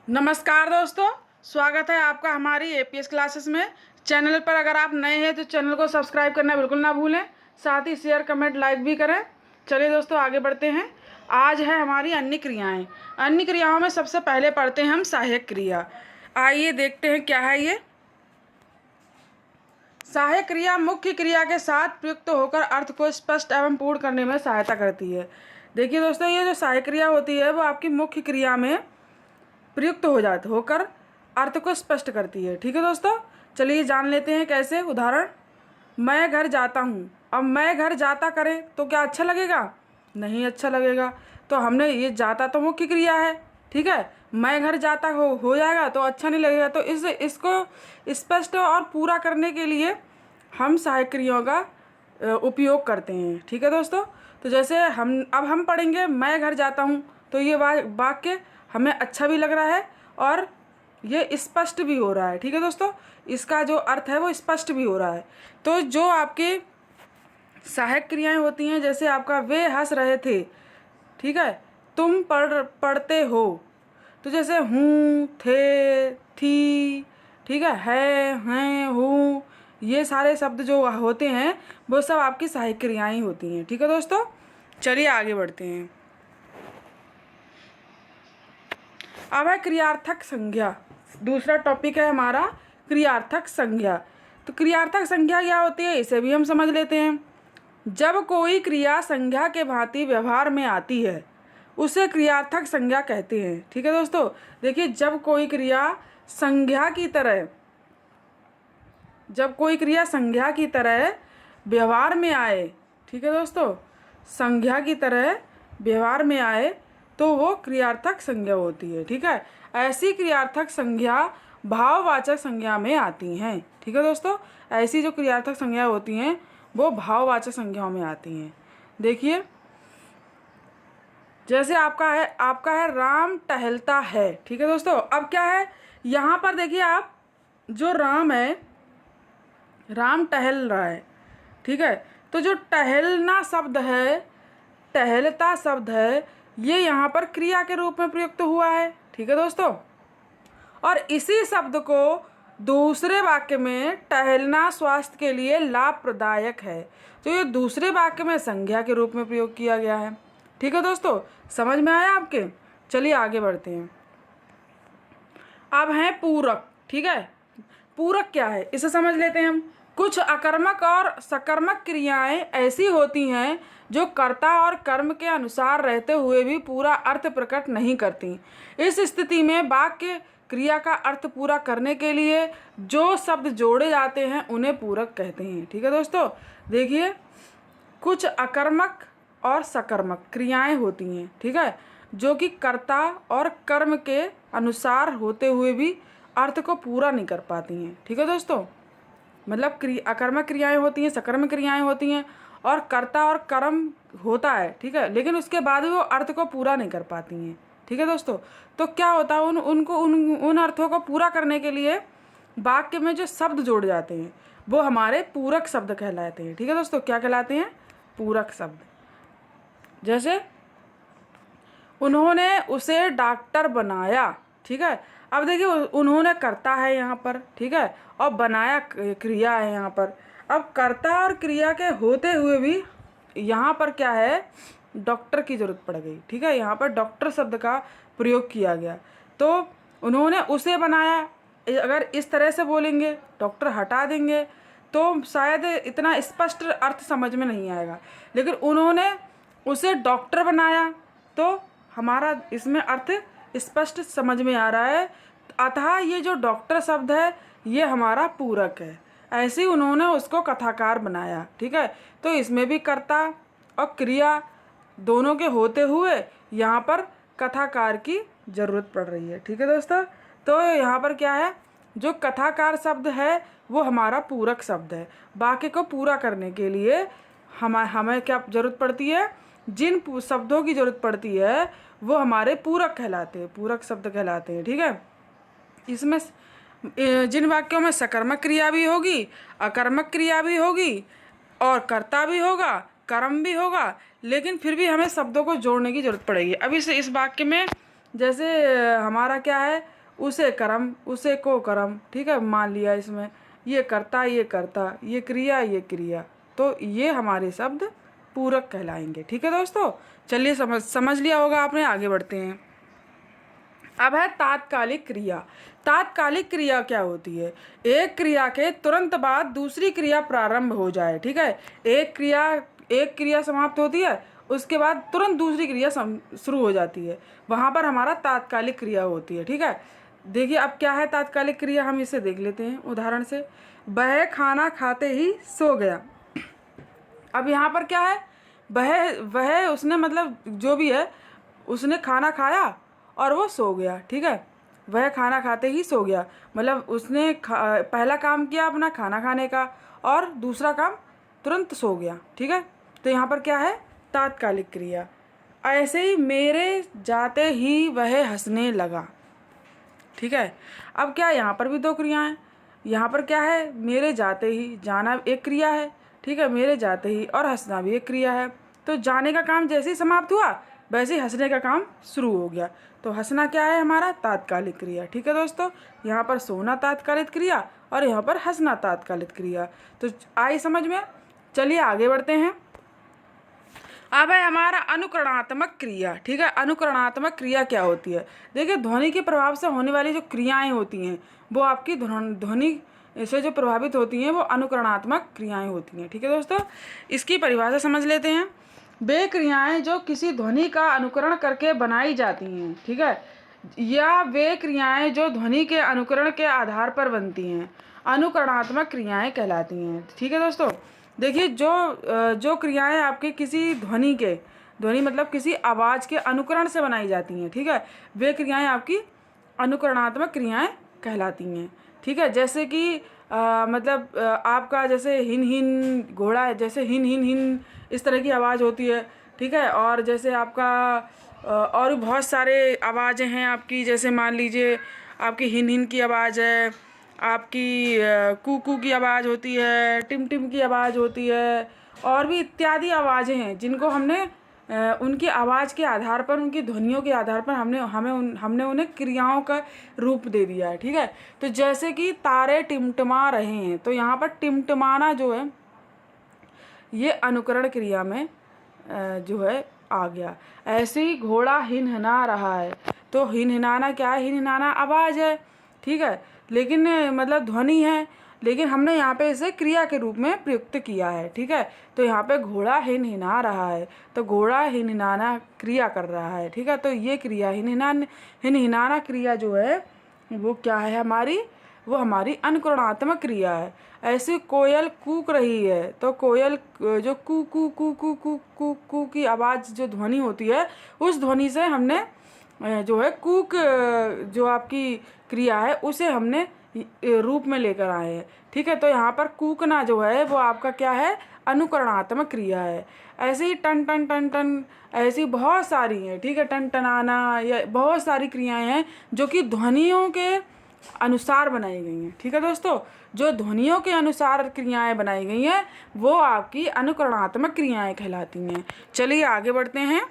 नमस्कार दोस्तों, स्वागत है आपका हमारी एपीएस क्लासेस में। चैनल पर अगर आप नए हैं तो चैनल को सब्सक्राइब करना बिल्कुल ना भूलें, साथ ही शेयर कमेंट लाइक भी करें। चलिए दोस्तों आगे बढ़ते हैं। आज है हमारी अन्य क्रियाएं। अन्य क्रियाओं में सबसे पहले पढ़ते हैं हम सहायक क्रिया। आइए देखते हैं क्या है ये। सहायक क्रिया मुख्य क्रिया के साथ प्रयुक्त होकर अर्थ को स्पष्ट एवं पूर्ण करने में सहायता करती है। देखिए दोस्तों, ये जो सहायक क्रिया होती है वो आपकी मुख्य क्रिया में प्रयुक्त होकर अर्थ को स्पष्ट करती है। ठीक है दोस्तों, चलिए जान लेते हैं कैसे। उदाहरण, मैं घर जाता हूँ। अब मैं घर जाता करें तो क्या अच्छा लगेगा? नहीं अच्छा लगेगा। तो हमने ये जाता तो मुख्य क्रिया है, ठीक है। मैं घर जाता हो जाएगा तो अच्छा नहीं लगेगा। तो इसको स्पष्ट और पूरा करने के लिए हम सहायक क्रियाओं का उपयोग करते हैं। ठीक है दोस्तों, तो जैसे हम पढ़ेंगे मैं घर जाता हूँ, तो ये वाक्य हमें अच्छा भी लग रहा है और ये स्पष्ट भी हो रहा है। ठीक है दोस्तों, इसका जो अर्थ है वो स्पष्ट भी हो रहा है। तो जो आपके सहायक क्रियाएं होती हैं, जैसे आपका वे हंस रहे थे, ठीक है, तुम पढ़ते हो, तो जैसे हूँ, थे, थी, ठीक है, हैं, हूँ, ये सारे शब्द जो होते हैं वो सब आपकी सहायक क्रियाएं होती हैं। ठीक है दोस्तों, चलिए आगे बढ़ते हैं। अब है क्रियार्थक संज्ञा। दूसरा टॉपिक है हमारा क्रियार्थक संज्ञा। तो क्रियार्थक संज्ञा क्या होती है, इसे भी हम समझ लेते हैं। जब कोई क्रिया संज्ञा के भांति व्यवहार में आती है उसे क्रियार्थक संज्ञा कहते हैं। ठीक है दोस्तों, देखिए जब कोई क्रिया संज्ञा की तरह व्यवहार में आए, ठीक है दोस्तों, संज्ञा की तरह व्यवहार में आए तो वो क्रियार्थक संज्ञा होती है। ठीक है, ऐसी क्रियार्थक संज्ञा भाववाचक संज्ञा में आती हैं। ठीक है दोस्तों, ऐसी जो क्रियार्थक संज्ञा होती हैं वो भाववाचक संज्ञाओं में आती हैं। देखिए जैसे आपका है राम टहलता है। ठीक है दोस्तों, अब क्या है यहाँ पर, देखिए आप, जो राम है, राम टहल रहा है, ठीक है, तो जो टहलना शब्द है, टहलता शब्द है, ये यहाँ पर क्रिया के रूप में प्रयुक्त हुआ है। ठीक है दोस्तों, और इसी शब्द को दूसरे वाक्य में टहलना स्वास्थ्य के लिए लाभप्रदायक है, तो ये दूसरे वाक्य में संज्ञा के रूप में प्रयोग किया गया है। ठीक है दोस्तों, समझ में आया आपके? चलिए आगे बढ़ते हैं। अब है पूरक। ठीक है, पूरक क्या है इसे समझ लेते हैं हम। कुछ अकर्मक और सकर्मक क्रियाएं ऐसी होती हैं जो कर्ता और कर्म के अनुसार रहते हुए भी पूरा अर्थ प्रकट नहीं करती। इस स्थिति में वाक्य क्रिया का अर्थ पूरा करने के लिए जो शब्द जोड़े जाते हैं उन्हें पूरक कहते हैं। ठीक है दोस्तों, देखिए कुछ अकर्मक और सकर्मक क्रियाएं होती हैं, ठीक है, जो कि कर्ता और कर्म के अनुसार होते हुए भी अर्थ को पूरा नहीं कर पाती हैं। ठीक है दोस्तों, मतलब अकर्मक क्रियाएं होती हैं, सकर्मक क्रियाएं होती हैं और कर्ता और कर्म होता है, ठीक है, लेकिन उसके बाद भी वो अर्थ को पूरा नहीं कर पाती हैं। ठीक है दोस्तों, तो क्या होता है, उन अर्थों को पूरा करने के लिए वाक्य में जो शब्द जोड़ जाते हैं वो हमारे पूरक शब्द कहलाते हैं। ठीक है दोस्तों, क्या कहलाते हैं? पूरक शब्द। जैसे उन्होंने उसे डॉक्टर बनाया। ठीक है, अब देखिए उन्होंने कर्ता है यहाँ पर, ठीक है, और बनाया क्रिया है यहाँ पर। अब कर्ता और क्रिया के होते हुए भी यहाँ पर क्या है, डॉक्टर की जरूरत पड़ गई। ठीक है, यहाँ पर डॉक्टर शब्द का प्रयोग किया गया। तो उन्होंने उसे बनाया, अगर इस तरह से बोलेंगे, डॉक्टर हटा देंगे तो शायद इतना स्पष्ट अर्थ समझ में नहीं आएगा, लेकिन उन्होंने उसे डॉक्टर बनाया तो हमारा इसमें अर्थ स्पष्ट समझ में आ रहा है। अतः ये जो डॉक्टर शब्द है ये हमारा पूरक है। ऐसे ही उन्होंने उसको कथाकार बनाया। ठीक है, तो इसमें भी कर्ता और क्रिया दोनों के होते हुए यहाँ पर कथाकार की जरूरत पड़ रही है। ठीक है दोस्तों, तो यहाँ पर क्या है, जो कथाकार शब्द है वो हमारा पूरक शब्द है। वाक्य को पूरा करने के लिए हमें क्या जरूरत पड़ती है, जिन शब्दों की जरूरत पड़ती है वो हमारे पूरक कहलाते हैं, पूरक शब्द कहलाते हैं। ठीक है, इसमें जिन वाक्यों में सकर्मक क्रिया भी होगी, अकर्मक क्रिया भी होगी और कर्ता भी होगा, कर्म भी होगा, लेकिन फिर भी हमें शब्दों को जोड़ने की जरूरत पड़ेगी। अब इस वाक्य में जैसे हमारा क्या है, उसे कर्म, उसे को कर्म, ठीक है, मान लिया इसमें ये करता, ये करता, ये क्रिया, ये क्रिया, तो ये हमारे शब्द पूरक कहलाएंगे। ठीक है दोस्तों, चलिए समझ लिया होगा आपने, आगे बढ़ते हैं। अब है तात्कालिक क्रिया। तात्कालिक क्रिया क्या होती है? एक क्रिया के तुरंत बाद दूसरी क्रिया प्रारंभ हो जाए। ठीक है, एक क्रिया समाप्त होती है, उसके बाद तुरंत दूसरी क्रिया शुरू हो जाती है, वहाँ पर हमारा तात्कालिक क्रिया होती है। ठीक है, देखिए अब क्या है तात्कालिक क्रिया, हम इसे देख लेते हैं उदाहरण से। वह खाना खाते ही सो गया। अब यहाँ पर क्या है, वह उसने मतलब जो भी है, उसने खाना खाया और वो सो गया। ठीक है, वह खाना खाते ही सो गया, मतलब उसने पहला काम किया अपना खाना खाने का, और दूसरा काम तुरंत सो गया। ठीक है, तो यहाँ पर क्या है, तात्कालिक क्रिया। ऐसे ही मेरे जाते ही वह हंसने लगा। ठीक है, अब क्या है, यहाँ पर भी दो क्रियाएं। यहाँ पर क्या है, मेरे जाते ही, जाना एक क्रिया है। ठीक है, मेरे जाते ही, और हंसना भी एक क्रिया है। तो जाने का काम जैसे ही समाप्त हुआ, वैसे ही हंसने का काम शुरू हो गया। तो हंसना क्या है, हमारा तात्कालिक क्रिया। ठीक है दोस्तों, यहाँ पर सोना तात्कालिक क्रिया और यहाँ पर हंसना तात्कालिक क्रिया। तो आई समझ में। चलिए आगे बढ़ते हैं। अब है हमारा अनुकरणात्मक क्रिया। ठीक है, अनुकरणात्मक क्रिया क्या होती है? देखिए, ध्वनि के प्रभाव से होने वाली जो क्रियाएं होती हैं, वो आपकी ध्वनि से जो प्रभावित होती हैं, वो अनुकरणात्मक क्रियाएं होती हैं। ठीक है दोस्तों, इसकी परिभाषा समझ लेते हैं। वे क्रियाएं जो किसी ध्वनि का अनुकरण करके बनाई जाती हैं, ठीक है, या वे क्रियाएं जो ध्वनि के अनुकरण के आधार पर बनती हैं, अनुकरणात्मक क्रियाएं कहलाती हैं। ठीक है दोस्तों, देखिए जो क्रियाएं आपके किसी ध्वनि मतलब किसी आवाज़ के अनुकरण से बनाई जाती हैं, ठीक है, वे क्रियाएं आपकी अनुकरणात्मक क्रियाएं कहलाती हैं। ठीक है, जैसे कि मतलब आपका जैसे हिन हिन घोड़ा है, जैसे हिन हिन हिन इस तरह की आवाज़ होती है। ठीक है, और जैसे आपका और भी बहुत सारे आवाज़ें हैं आपकी, जैसे मान लीजिए आपकी हिन हिन की आवाज़ है, आपकी कू कू की आवाज़ होती है, टिम टिम की आवाज़ होती है, और भी इत्यादि आवाज़ें हैं जिनको हमने उनकी आवाज़ के आधार पर, उनकी ध्वनियों के आधार पर हमने उन्हें क्रियाओं का रूप दे दिया है। ठीक है, तो जैसे कि तारे टिमटिमा रहे हैं, तो यहाँ पर टिमटिमाना जो है ये अनुकरण क्रिया में जो है आ गया। ऐसे ही घोड़ा हिनहिना रहा है, तो हिनहिनाना क्या है, हिनहिनाना आवाज़ है। ठीक है, लेकिन मतलब ध्वनि है, लेकिन हमने यहाँ पे इसे क्रिया के रूप में प्रयुक्त किया है। ठीक है, तो यहाँ पे घोड़ा हिनहिना रहा है, तो घोड़ा हिनहिनाना क्रिया कर रहा है। ठीक है, तो ये क्रिया हिनहिनाना क्रिया जो है वो क्या है हमारी, वो हमारी अनुकरणात्मक क्रिया है। ऐसे कोयल कूक रही है, तो कोयल जो कू कू कू कू कू कू कू की आवाज़ जो ध्वनि होती है, उस ध्वनि से हमने जो है कूक जो आपकी क्रिया है उसे हमने रूप में लेकर आए हैं। ठीक है, तो यहाँ पर कूकना जो है वो आपका क्या है, अनुकरणात्मक क्रिया है। ऐसे ही टन टन टन टन, ऐसी बहुत सारी हैं। ठीक है, टन टनाना, या बहुत सारी क्रियाएं हैं जो कि ध्वनियों के अनुसार बनाई गई हैं। ठीक है दोस्तों, जो ध्वनियों के अनुसार क्रियाएं बनाई गई हैं वो आपकी अनुकरणात्मक क्रियाएं कहलाती हैं। चलिए आगे बढ़ते हैं।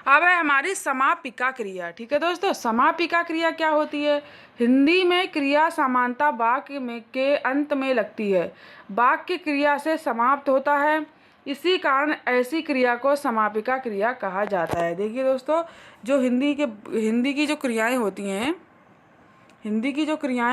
अब है हमारी समापिका क्रिया। ठीक है दोस्तों, समापिका क्रिया क्या होती है? हिंदी में क्रिया सामान्यतः वाक्य में के अंत में लगती है, वाक्य क्रिया से समाप्त होता है, इसी कारण ऐसी क्रिया को समापिका क्रिया कहा जाता है। देखिए दोस्तों, जो हिंदी की जो क्रियाएं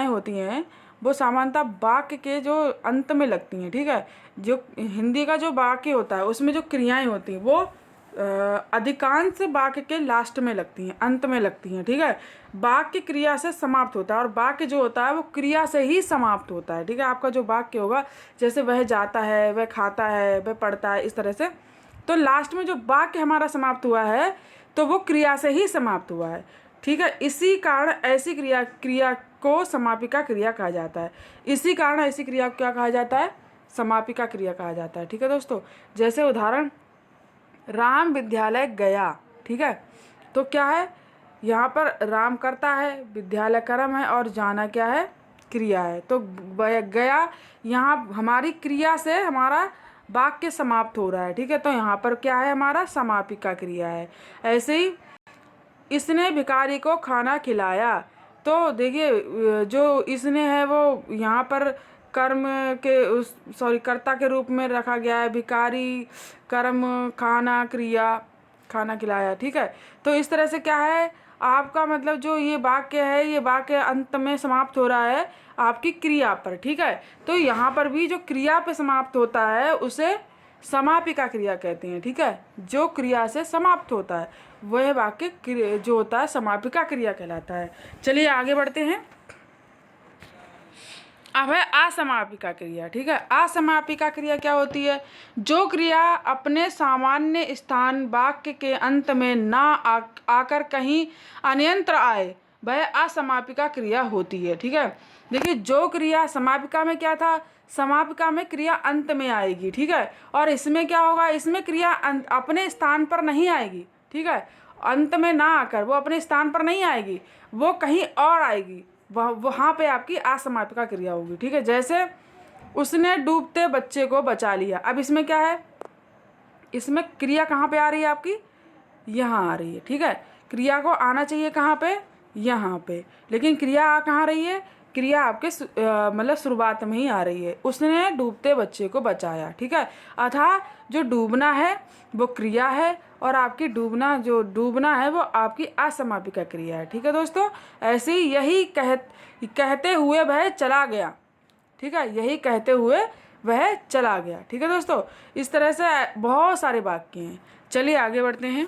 होती हैं वो सामान्यतः वाक्य के जो अंत में लगती हैं। ठीक है, जो हिंदी का जो वाक्य होता है उसमें जो क्रियाएं होती हैं वो अधिकांश वाक्य के लास्ट में लगती हैं, अंत में लगती हैं। ठीक है, वाक्य क्रिया से समाप्त होता है, और वाक्य जो होता है वो क्रिया से ही समाप्त होता है। ठीक है, आपका जो वाक्य होगा, जैसे वह जाता है, वह खाता है, वह पढ़ता है, इस तरह से, तो लास्ट में जो वाक्य हमारा समाप्त हुआ है तो वो क्रिया से ही समाप्त हुआ है। ठीक है, इसी कारण ऐसी क्रिया को समापिका क्रिया कहा जाता है। इसी कारण ऐसी क्रिया को क्या कहा जाता है? समापिका क्रिया कहा जाता है। ठीक है दोस्तों, जैसे उदाहरण, राम विद्यालय गया। ठीक है, तो क्या है, यहाँ पर राम करता है, विद्यालय कर्म है, और जाना क्या है, क्रिया है। तो गया यहाँ हमारी क्रिया से हमारा वाक्य समाप्त हो रहा है। ठीक है, तो यहाँ पर क्या है, हमारा समापिका क्रिया है। ऐसे ही इसने भिखारी को खाना खिलाया। तो देखिए जो इसने है वो यहाँ पर कर्म के उस कर्ता के रूप में रखा गया है। भिखारी, कर्म, खाना, क्रिया, खाना खिलाया। ठीक है, तो इस तरह से क्या है आपका मतलब जो ये वाक्य है, ये वाक्य अंत में समाप्त हो रहा है आपकी क्रिया पर। ठीक है, तो यहाँ पर भी जो क्रिया पे समाप्त होता है उसे समापिका क्रिया कहते हैं। ठीक है, जो क्रिया से समाप्त होता है वह वाक्य जो होता है समापिका क्रिया कहलाता है। चलिए आगे बढ़ते हैं। अब है असमापिका क्रिया। ठीक है, असमापिका क्रिया क्या होती है? जो क्रिया अपने सामान्य स्थान वाक्य के अंत में ना आकर कहीं अन्यत्र आए वह असमापिका क्रिया होती है। ठीक है, देखिए जो क्रिया समापिका में क्या था, समापिका में क्रिया अंत में आएगी। ठीक है, और इसमें क्या होगा, इसमें क्रिया अपने स्थान पर नहीं आएगी। ठीक है, अंत में ना आकर वो अपने स्थान पर नहीं आएगी, वो कहीं और आएगी, वहाँ पे आपकी असमापिका क्रिया होगी। ठीक है, जैसे उसने डूबते बच्चे को बचा लिया। अब इसमें क्या है, इसमें क्रिया कहाँ पे आ रही है आपकी, यहाँ आ रही है। ठीक है, क्रिया को आना चाहिए कहाँ पे, यहाँ पे, लेकिन क्रिया आ कहाँ रही है, क्रिया आपके मतलब शुरुआत में ही आ रही है। उसने डूबते बच्चे को बचाया। ठीक है, अतः जो डूबना है वो क्रिया है और आपकी डूबना है वो आपकी असमापिका क्रिया है। ठीक है दोस्तों, ऐसे ही यही कहते हुए वह चला गया। ठीक है, यही कहते हुए वह चला गया। ठीक है दोस्तों, इस तरह से बहुत सारे वाक्य हैं। चलिए आगे बढ़ते हैं।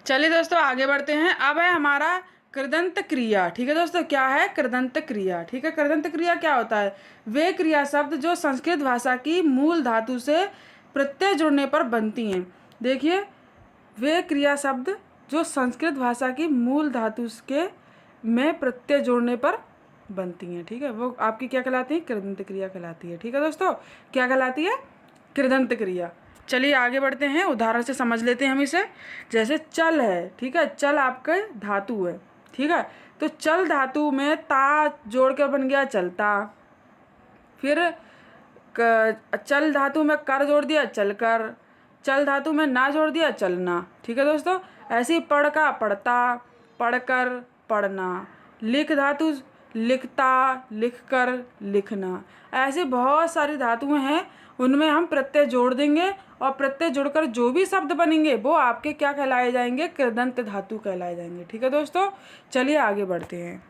चलिए दोस्तों आगे बढ़ते हैं। अब है हमारा कृदंत क्रिया। ठीक है दोस्तों, क्या है कृदंत क्रिया। ठीक है, कृदंत क्रिया क्या होता है, वे क्रिया शब्द जो संस्कृत भाषा की मूल धातु से प्रत्यय जुड़ने पर बनती हैं। देखिए वे क्रिया शब्द जो संस्कृत भाषा की मूल धातु के में प्रत्यय जोड़ने पर बनती हैं। ठीक है, वो आपकी क्या कहलाती है, कृदंत क्रिया कहलाती है। ठीक है दोस्तों, क्या कहलाती है, कृदंत क्रिया। चलिए आगे बढ़ते हैं, उदाहरण से समझ लेते हैं हम इसे। जैसे चल है। ठीक है, चल आपका धातु है। ठीक है, तो चल धातु में ता जोड़ कर बन गया चलता। फिर चल धातु में कर जोड़ दिया चलकर। चल धातु में ना जोड़ दिया चलना। ठीक है दोस्तों, ऐसे ही पढ़ का पढ़ता, पढ़कर पढ़ना। लिख धातु लिखता, लिखकर लिखना। ऐसे बहुत सारी धातुएं हैं, उनमें हम प्रत्यय जोड़ देंगे और प्रत्यय जोड़कर जो भी शब्द बनेंगे वो आपके क्या कहलाए जाएंगे, कृदंत धातु कहलाए जाएंगे। ठीक है दोस्तों, चलिए आगे बढ़ते हैं।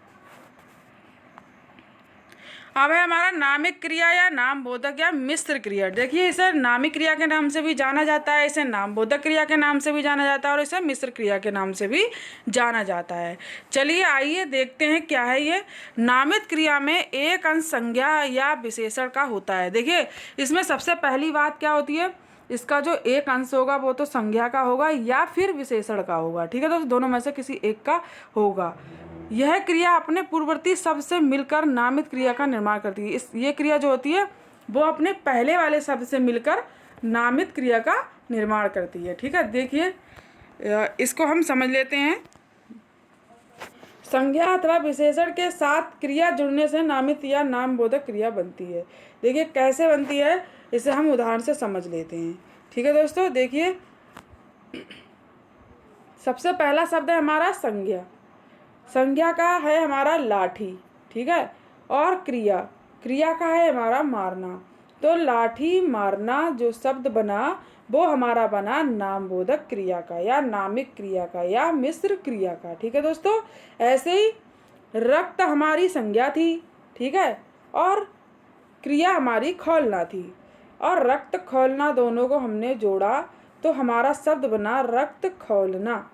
अब है हमारा नामिक क्रिया या नाम बोधक या मिश्र क्रिया। देखिए इसे नामिक क्रिया के नाम से भी जाना जाता है, इसे नाम बोधक क्रिया के नाम से भी जाना जाता है और इसे मिश्र क्रिया के नाम से भी जाना जाता है। चलिए आइए देखते हैं क्या है ये। नामित क्रिया में एक अंश संज्ञा या विशेषण का होता है। देखिए इसमें सबसे पहली बात क्या होती है, इसका जो एक अंश होगा वो तो संज्ञा का होगा या फिर विशेषण का होगा। ठीक है दोस्तों, दोनों में से किसी एक का होगा। यह क्रिया अपने पूर्ववर्ती शब्द से मिलकर नामित क्रिया का निर्माण करती है। ये क्रिया जो होती है वो अपने पहले वाले शब्द से मिलकर नामित क्रिया का निर्माण करती है। ठीक है, देखिए इसको हम समझ लेते हैं। संज्ञा अथवा विशेषण के साथ क्रिया जुड़ने से नामित या नाम बोधक क्रिया बनती है। देखिए कैसे बनती है, इसे हम उदाहरण से समझ लेते हैं। ठीक है दोस्तों, देखिए सबसे पहला शब्द है हमारा संज्ञा। संज्ञा का है हमारा लाठी। ठीक है, और क्रिया का है हमारा मारना। तो लाठी मारना जो शब्द बना वो हमारा बना नामबोधक क्रिया का या नामिक क्रिया का या मिश्र क्रिया का। ठीक है दोस्तों, ऐसे ही रक्त हमारी संज्ञा थी। ठीक है, और क्रिया हमारी खोलना थी, और रक्त खोलना दोनों को हमने जोड़ा तो हमारा शब्द बना रक्त खोलना।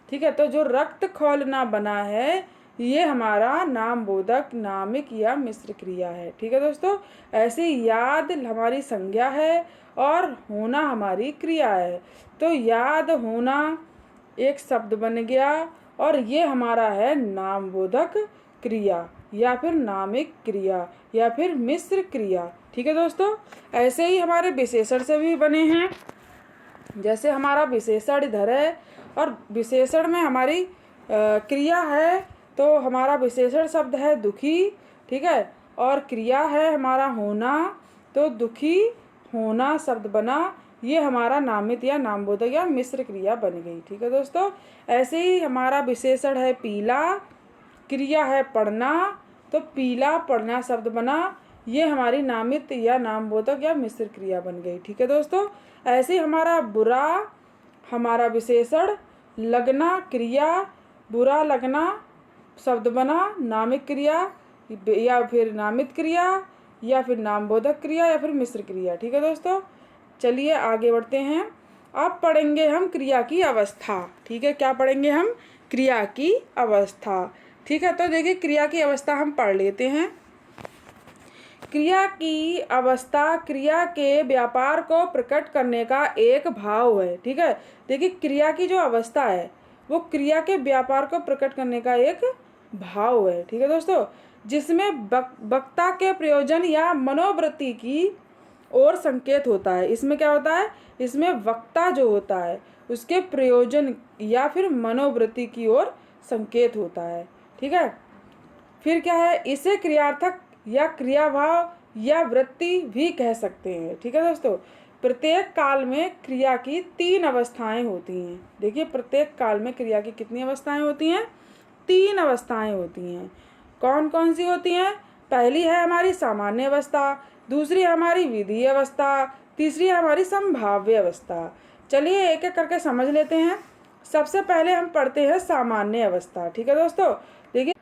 ठीक है, तो जो रक्त खोलना बना है ये हमारा नामबोधक नामिक या मिश्र क्रिया है। ठीक है दोस्तों, ऐसे याद हमारी संज्ञा है और होना हमारी क्रिया है। तो याद होना एक शब्द बन गया और ये हमारा है नामबोधक क्रिया या फिर नामिक क्रिया या फिर मिश्र क्रिया। ठीक है दोस्तों, ऐसे ही हमारे विशेषण से भी बने हैं। जैसे हमारा विशेषण इधर है और विशेषण में हमारी क्रिया है, तो हमारा विशेषण शब्द है दुखी। ठीक है, और क्रिया है हमारा होना, तो दुखी होना शब्द बना ये हमारा नामित या नामबोधक या मिश्र क्रिया बन गई। ठीक है दोस्तों, ऐसे ही हमारा विशेषण है पीला, क्रिया है पढ़ना, तो पीला पढ़ना शब्द बना, ये हमारी नामित या नामबोधक या मिश्र क्रिया बन गई। ठीक है दोस्तों, ऐसे ही हमारा बुरा, हमारा विशेषण, लगना क्रिया, बुरा लगना शब्द बना, नामित क्रिया या फिर नामित क्रिया या फिर नामबोधक क्रिया या फिर मिश्र क्रिया। ठीक है दोस्तों, चलिए आगे बढ़ते हैं। अब पढ़ेंगे हम क्रिया की अवस्था। ठीक है, क्या पढ़ेंगे हम? क्रिया की अवस्था। ठीक है, तो देखिए क्रिया की अवस्था हम पढ़ लेते हैं। क्रिया की अवस्था क्रिया के व्यापार को प्रकट करने का एक भाव है। ठीक है, देखिए क्रिया की जो अवस्था है वो क्रिया के व्यापार को प्रकट करने का एक भाव है। ठीक है दोस्तों, जिसमें वक्ता के प्रयोजन या मनोवृत्ति की ओर संकेत होता है। इसमें क्या होता है? इसमें वक्ता जो होता है उसके प्रयोजन या फिर मनोवृत्ति की ओर संकेत होता है। ठीक है, फिर क्या है? इसे क्रियार्थक या क्रियाभाव या वृत्ति भी कह सकते हैं। ठीक है दोस्तों, प्रत्येक काल में क्रिया की 3 अवस्थाएं होती हैं। देखिए प्रत्येक काल में क्रिया की कितनी अवस्थाएं होती हैं? 3 अवस्थाएं होती हैं। कौन कौन सी होती हैं? पहली है हमारी सामान्य अवस्था, दूसरी है हमारी विधि अवस्था, तीसरी है हमारी संभाव्य अवस्था। चलिए एक एक करके समझ लेते हैं। सबसे पहले हम पढ़ते हैं सामान्य अवस्था। ठीक है दोस्तों, देखिए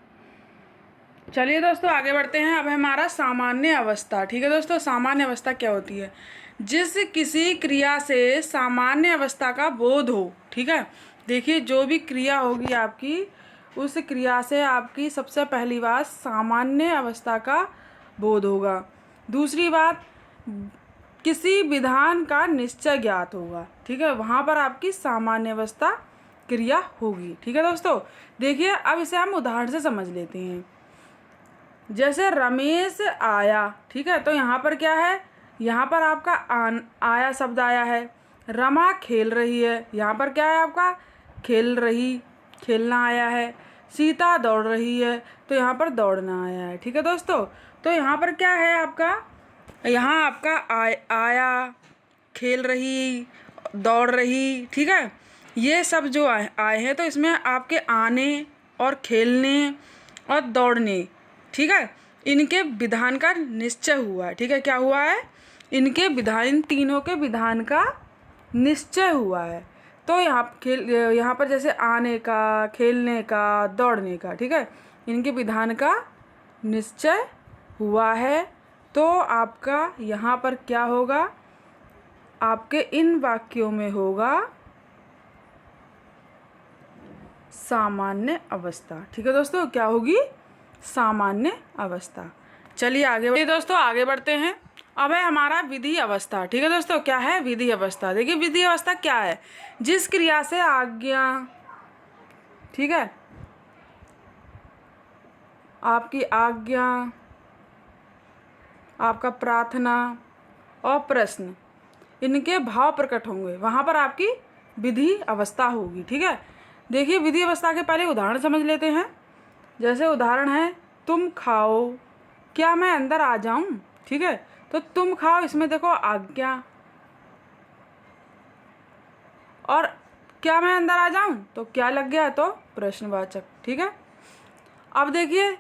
चलिए दोस्तों आगे बढ़ते हैं। अब हमारा सामान्य अवस्था। ठीक है दोस्तों, सामान्य अवस्था क्या होती है? जिस किसी क्रिया से सामान्य अवस्था का बोध हो। ठीक है, देखिए जो भी क्रिया होगी आपकी, उस क्रिया से आपकी सबसे पहली बात सामान्य अवस्था का बोध होगा। दूसरी बात, किसी विधान का निश्चय ज्ञात होगा। ठीक है, वहाँ पर आपकी सामान्य अवस्था क्रिया होगी। ठीक है दोस्तों, देखिए अब इसे हम उदाहरण से समझ लेते हैं। जैसे रमेश आया। ठीक है, तो यहाँ पर क्या है? यहाँ पर आपका आया शब्द आया है। रमा खेल रही है, यहाँ पर क्या है आपका? खेल रही, खेलना आया है। सीता दौड़ रही है, तो यहाँ पर दौड़ना आया है। ठीक है दोस्तों, तो यहाँ पर क्या है आपका? यहाँ आपका आया, खेल रही, दौड़ रही। ठीक है, ये सब जो आए हैं, तो इसमें आपके आने और खेलने और दौड़ने, ठीक है, इनके विधान का निश्चय हुआ है। ठीक है, क्या हुआ है? इनके विधान, इन तीनों के विधान का निश्चय हुआ है। तो यहाँ पर जैसे आने का, खेलने का, दौड़ने का, ठीक है, इनके विधान का निश्चय हुआ है। तो आपका यहाँ पर क्या होगा? आपके इन वाक्यों में होगा सामान्य अवस्था। ठीक है दोस्तों, क्या होगी? सामान्य अवस्था। चलिए आगे दोस्तों आगे बढ़ते हैं। अब है हमारा विधि अवस्था। ठीक है दोस्तों, क्या है? विधि अवस्था। देखिए विधि अवस्था क्या है? जिस क्रिया से आज्ञा, ठीक है, आपकी आज्ञा, आपका प्रार्थना और प्रश्न, इनके भाव प्रकट होंगे, वहाँ पर आपकी विधि अवस्था होगी। ठीक है, देखिए विधि अवस्था के पहले उदाहरण समझ लेते हैं। जैसे उदाहरण है, तुम खाओ, क्या मैं अंदर आ जाऊं? ठीक है, तो तुम खाओ, इसमें देखो आज्ञा, और क्या मैं अंदर आ जाऊं तो क्या लग गया? तो प्रश्नवाचक। ठीक है, अब देखिए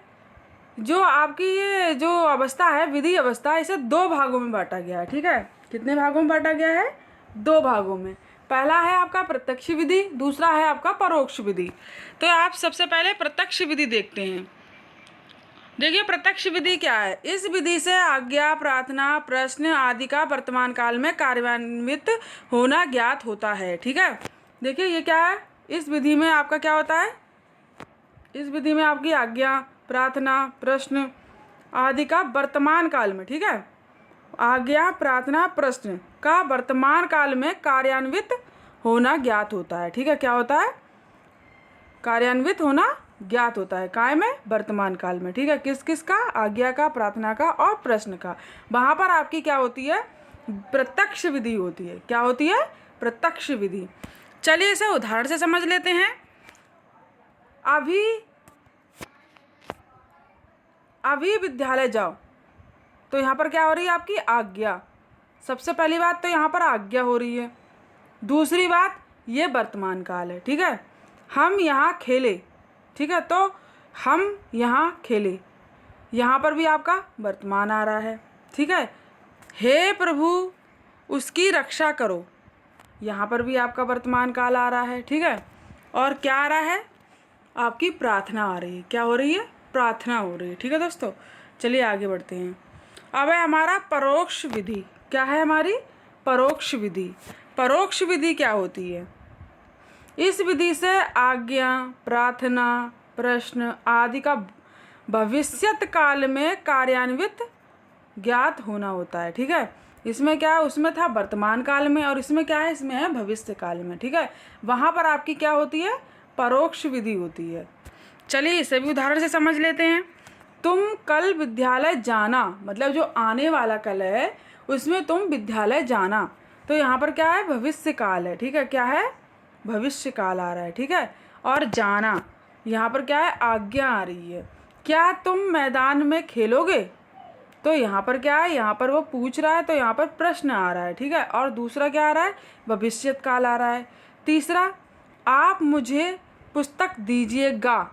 जो आपकी ये जो अवस्था है, विधि अवस्था, इसे 2 भागों में बांटा गया है। ठीक है, कितने भागों में बांटा गया है? 2 भागों में। पहला है आपका प्रत्यक्ष विधि, दूसरा है आपका परोक्ष विधि। तो आप सबसे पहले प्रत्यक्ष विधि देखते हैं। देखिए प्रत्यक्ष विधि क्या है? इस विधि से आज्ञा, प्रार्थना, प्रश्न आदि का वर्तमान काल में कार्यान्वित होना ज्ञात होता है। ठीक है, देखिए ये क्या है? इस विधि में आपका क्या होता है? इस विधि में आपकी आज्ञा, प्रार्थना, प्रश्न आदि का वर्तमान काल में, ठीक है, आज्ञा, प्रार्थना, प्रश्न का वर्तमान काल में कार्यान्वित होना ज्ञात होता है। ठीक है, क्या होता है? कार्यान्वित होना ज्ञात होता है। काय में? वर्तमान काल में। ठीक है, किस किस का? आज्ञा का, प्रार्थना का और प्रश्न का। वहाँ पर आपकी क्या होती है? प्रत्यक्ष विधि होती है। क्या होती है? प्रत्यक्ष विधि। चलिए इसे उदाहरण से समझ लेते हैं। अभी विद्यालय जाओ, तो यहाँ पर क्या हो रही है? आपकी आज्ञा। सबसे पहली बात तो यहाँ पर आज्ञा हो रही है, दूसरी बात ये वर्तमान काल है, ठीक है। हम यहाँ खेले, ठीक है, तो हम यहाँ खेले, यहाँ पर भी आपका वर्तमान आ रहा है, ठीक है। हे प्रभु उसकी रक्षा करो, यहाँ पर भी आपका वर्तमान काल आ रहा है, ठीक है। और क्या आ रहा है, आपकी प्रार्थना आ रही है, क्या हो रही है, प्रार्थना हो रही है, ठीक है दोस्तों। चलिए आगे बढ़ते हैं। अब है हमारा परोक्ष विधि। क्या है हमारी परोक्ष विधि। परोक्ष विधि क्या होती है, इस विधि से आज्ञा, प्रार्थना, प्रश्न आदि का भविष्यत काल में कार्यान्वित ज्ञात होना होता है, ठीक है। इसमें क्या है, उसमें था वर्तमान काल में, और इसमें क्या है, इसमें है भविष्य काल में, ठीक है। वहाँ पर आपकी क्या होती है, परोक्ष विधि होती है। चलिए इसे भी उदाहरण से समझ लेते हैं। तुम कल विद्यालय जाना, मतलब जो आने वाला कल है उसमें तुम विद्यालय जाना, तो यहाँ पर क्या है, भविष्य काल है, ठीक है। क्या है, भविष्य काल आ रहा है, ठीक है। और जाना, यहाँ पर क्या है, आज्ञा आ रही है। क्या तुम मैदान में खेलोगे, तो यहाँ पर क्या है, यहाँ पर वो पूछ रहा है, तो यहाँ पर प्रश्न आ रहा है, ठीक है। और दूसरा क्या आ रहा है, भविष्यत काल आ रहा है। तीसरा, आप मुझे पुस्तक दीजिएगा,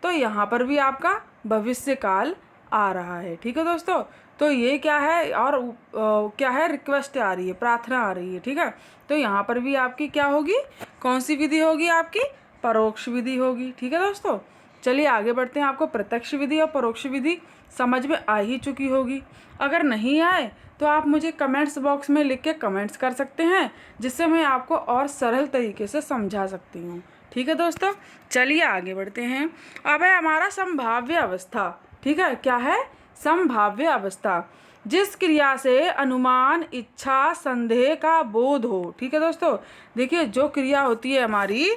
तो यहाँ पर भी आपका भविष्य काल आ रहा है, ठीक है दोस्तों। तो ये क्या है, और क्या है, रिक्वेस्ट आ रही है, प्रार्थना आ रही है, ठीक है। तो यहाँ पर भी आपकी क्या होगी, कौन सी विधि होगी, आपकी परोक्ष विधि होगी, ठीक है दोस्तों। चलिए आगे बढ़ते हैं। आपको प्रत्यक्ष विधि और परोक्ष विधि समझ में आ ही चुकी होगी। अगर नहीं आए तो आप मुझे कमेंट्स बॉक्स में लिख के कमेंट्स कर सकते हैं, जिससे मैं आपको और सरल तरीके से समझा सकती हूँ, ठीक है दोस्तों। चलिए आगे बढ़ते हैं। अब है हमारा संभाव्य अवस्था, ठीक है। क्या है, संभाव्य अवस्था, जिस क्रिया से अनुमान, इच्छा, संदेह का बोध हो, ठीक है दोस्तों। देखिए जो क्रिया होती है हमारी,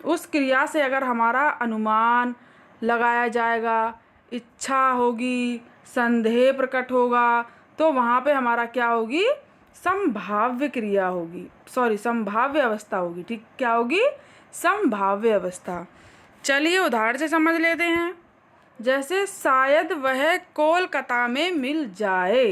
उस क्रिया से अगर हमारा अनुमान लगाया जाएगा, इच्छा होगी, संदेह प्रकट होगा, तो वहाँ पे हमारा क्या होगी, संभाव्य क्रिया होगी, सॉरी संभाव्य अवस्था होगी, ठीक। क्या होगी, संभाव्य अवस्था। चलिए उदाहरण से समझ लेते हैं। जैसे शायद वह कोलकाता में मिल जाए,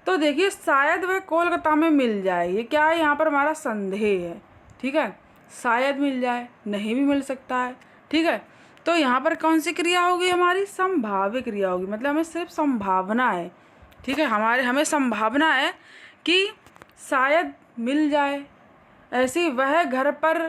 तो देखिए शायद वह कोलकाता में मिल जाए, ये क्या है, यहाँ पर हमारा संदेह है, ठीक है। शायद मिल जाए, नहीं भी मिल सकता है, ठीक है। तो यहाँ पर कौन सी क्रिया होगी, हमारी संभाव्य क्रिया होगी, मतलब हमें सिर्फ संभावना है, ठीक है। हमें संभावना है कि शायद मिल जाए। ऐसी वह घर पर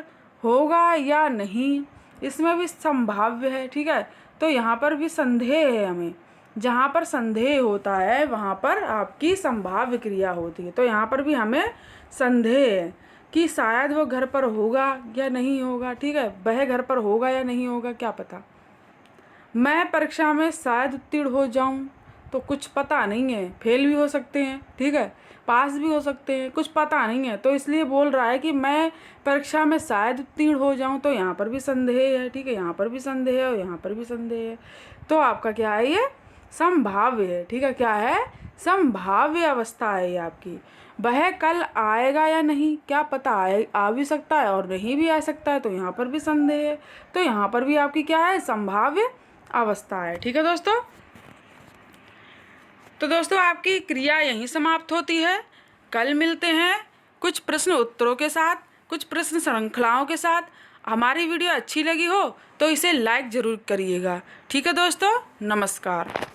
होगा या नहीं, इसमें भी संभाव्य है, ठीक है। तो यहाँ पर भी संदेह है हमें, जहाँ पर संदेह होता है वहाँ पर आपकी संभाव्य क्रिया होती है। तो यहाँ पर भी हमें संदेह है कि शायद वो घर पर होगा या नहीं होगा, ठीक है। वह घर पर होगा या नहीं होगा, क्या पता। मैं परीक्षा में शायद उत्तीर्ण हो जाऊं, तो कुछ पता नहीं है, फेल भी हो सकते हैं, ठीक है, पास भी हो सकते हैं, कुछ पता नहीं है। तो इसलिए बोल रहा है कि मैं परीक्षा में शायद उत्तीर्ण हो जाऊं, तो यहाँ पर भी संदेह है, ठीक है। यहाँ पर भी संदेह है और यहाँ पर भी संदेह है। तो आपका क्या है, ये संभाव्य है, ठीक है। क्या है, संभाव्य अवस्था है ये आपकी। वह कल आएगा या नहीं, क्या पता, आ भी सकता है और नहीं भी आ सकता है, तो यहाँ पर भी संदेह है। तो यहाँ पर भी आपकी क्या है, संभाव्य अवस्था है, ठीक है दोस्तों। तो दोस्तों आपकी क्रिया यहीं समाप्त होती है। कल मिलते हैं कुछ प्रश्न उत्तरों के साथ, कुछ प्रश्न श्रृंखलाओं के साथ। हमारी वीडियो अच्छी लगी हो तो इसे लाइक ज़रूर करिएगा, ठीक है दोस्तों। नमस्कार।